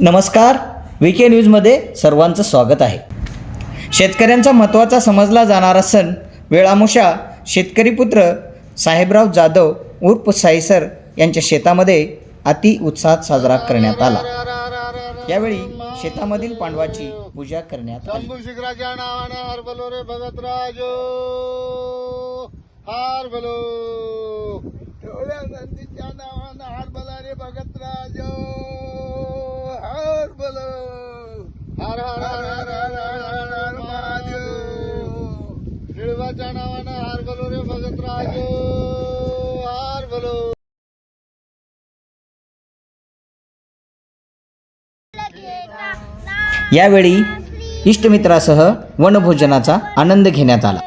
नमस्कार, VK न्यूजमध्ये सर्वांचं स्वागत आहे. शेतकऱ्यांचा महत्त्वाचा समजला जाणारा सण वेळामुषा शेतकरी पुत्र साहेबराव जाधव उर्फ साईसर यांच्या शेतामध्ये अति उत्साहात साजरा करण्यात आला. यावेळी शेतामधील पांडवाची पूजा करण्यात आली. हर हर हर हर हर हर हर महादेव. निळवाच्या नावानं हार बोलो रे भगत राजो, हार बोलो. यावेळी इष्टमित्रासह वनभोजनाचा आनंद घेण्यात आला.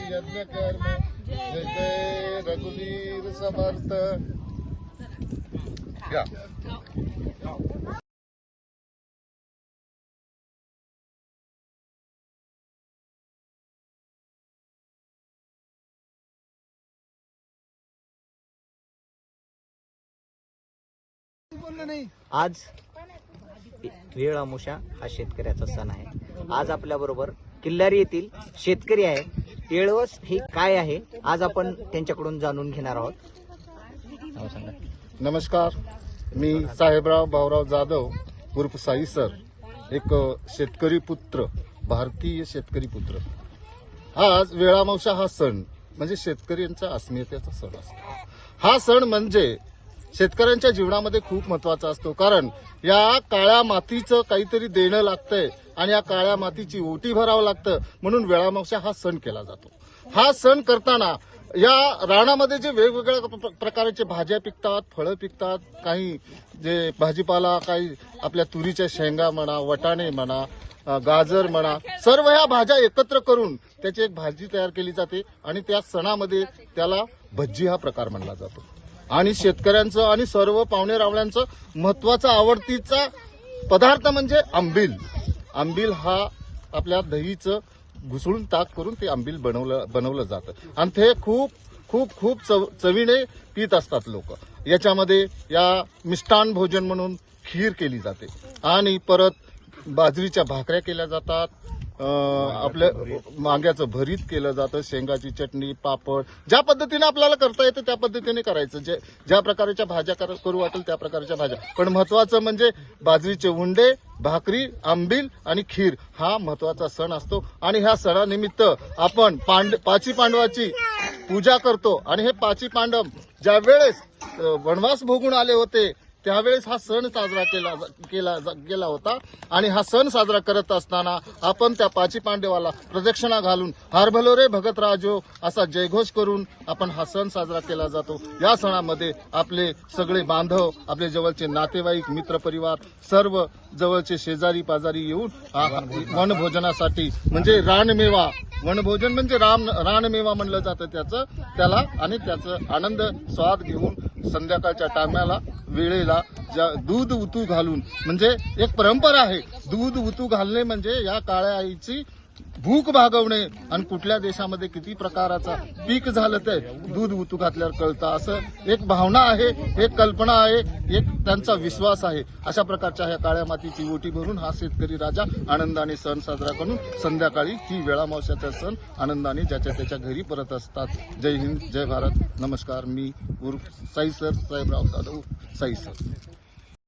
यज्ञ कर्म जय जय रघुवीर समर्थ. आज वेळामुषा हा शेतकऱ्याचा सण आहे. आज आपल्या बरोबर किल्लारी येथील शेतकरी आहे. येळवस हे काय आहे आज आपण त्यांच्याकडून जाणून घेणार आहोत. नमस्कार, मी साहेबराव बावराव जाधव उर्फ साईसर, एक शेतकरी पुत्र, भारतीय शेतकरी पुत्र. आज वेळामुषा हा सण म्हणजे शेतकऱ्यांचा अस्मितेचा सण असतो. हा सण म्हणजे शेतकऱ्यांच्या जीवनामध्ये खूप महत्वाचा असतो, कारण या काळ्या मातीचं काहीतरी देणं लागतंय आणि या काळ्या मातीची ओटी भरावं लागतं, म्हणून वेळामुषा हा सण केला जातो. हा सण करताना या रानामध्ये जे वेगवेगळ्या प्रकारचे भाज्या पिकतात, फळं पिकतात, काही जे भाजीपाला, काही आपल्या तुरीच्या शेंगा म्हणा, वटाणे म्हणा, गाजर म्हणा, सर्व ह्या भाज्या एकत्र करून त्याची एक भाजी तयार केली जाते आणि त्या सणामध्ये त्याला भज्जी हा प्रकार म्हणला जातो. आणि शेतकऱ्यांचं आणि सर्व पाहुणे रावळ्यांचं महत्वाचा आवडतीचा पदार्थ म्हणजे आंबील. आंबील हा आपल्या दहीचं घुसळून ताक करून ते आंबील बनवलं जातं आणि ते खूप खूप खूप चवीने पीत असतात लोक. याच्यामध्ये या मिष्टान भोजन म्हणून खीर केली जाते आणि परत बाजरीच्या भाकऱ्या केल्या जातात, आपल्या मांग्याचं भरीत केलं जातं, शेंगाची चटणी, पापड, ज्या पद्धतीने आपल्याला करता येतं त्या पद्धतीने करायचं. ज्या प्रकारच्या भाज्या करू वाटेल त्या प्रकारच्या भाज्या, पण महत्वाचं म्हणजे बाजरीचे उंडे, भाकरी, आंबील आणि खीर हा महत्वाचा सण असतो. आणि ह्या सणानिमित्त आपण पाची पांडवाची पूजा करतो. आणि हे पाची पांडव ज्या वेळेस वनवास भोगून आले होते त्यावेळेस हा सण साजरा केला होता. आणि हा सण साजरा करत असताना आपण त्या पाची पांडवाला प्रदक्षिणा घालून हार भलो रे भगत राजो असा जयघोष करून आपण हा सण साजरा केला जातो. या सणामध्ये आपले सगळे बांधव, आपले जवळचे नातेवाईक, मित्रपरिवार, सर्व जवळचे शेजारी पाजारी येऊन वनभोजनासाठी म्हणजे रानमेवा, वनभोजन म्हणजे रानमेवा म्हणलं जातं त्याला, आणि त्याचं आनंद स्वाद घेऊन संध्याकाळच्या टायमाला वेळेला दूध उतू घालून, म्हणजे एक परंपरा आहे, दूध उतू घालणे म्हणजे या काळ्या आईची भूक भागवणे. आणि कुठल्या देशामध्ये किती प्रकाराचा पीक झालं ते दूध उतू घातल्यावर कळतं, असं एक भावना आहे, एक कल्पना आहे, एक त्यांचा विश्वास आहे. अशा प्रकारच्या ह्या काळ्या मातीची ओटी भरून हा शेतकरी राजा आनंदाने सण साजरा करून संध्याकाळी ही वेळामावस्याचा सण आनंदाने ज्याच्या त्याच्या घरी परत असतात. जय हिंद, जय भारत. नमस्कार, मी उर्फ साईसर, साहेबराव जाधव साईसर.